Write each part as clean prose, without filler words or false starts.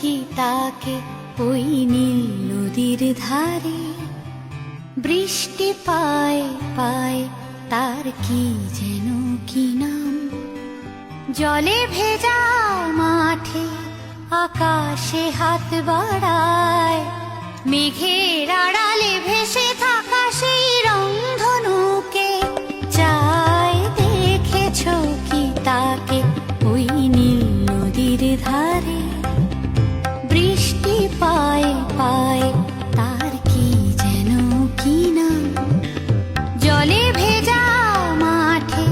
কি তাকে ওই নীল নদীর ধারে? বৃষ্টি পায় পায় তার কি যেন কি নাম? জলে ভেজা মাঠে আকাশে হাত বাড়ায়, মেঘের আড়ালে ভেসে থাকা সেই রংধনুকে চায়। দেখেছ কি তাকে ওই নীল নদীর ধারে? বৃষ্টি পায় পায় তার কি যেন কি নাম? জলে ভেজা মাঠে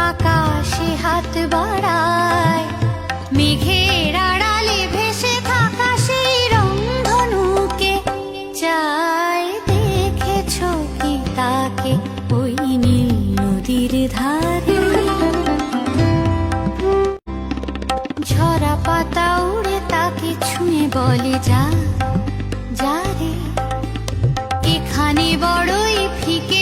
আকাশে হাত বাড়ায়, মেঘের আড়ালে ভেসে থাকা সেই রংধনুকে চায়। দেখেছ কি তাকে ওই নীল নদীর ধারে? ঝরা পাতা উড়ে তাকে ছুঁয়ে বলে যা যা রে, এখানে বড়ই ফিকে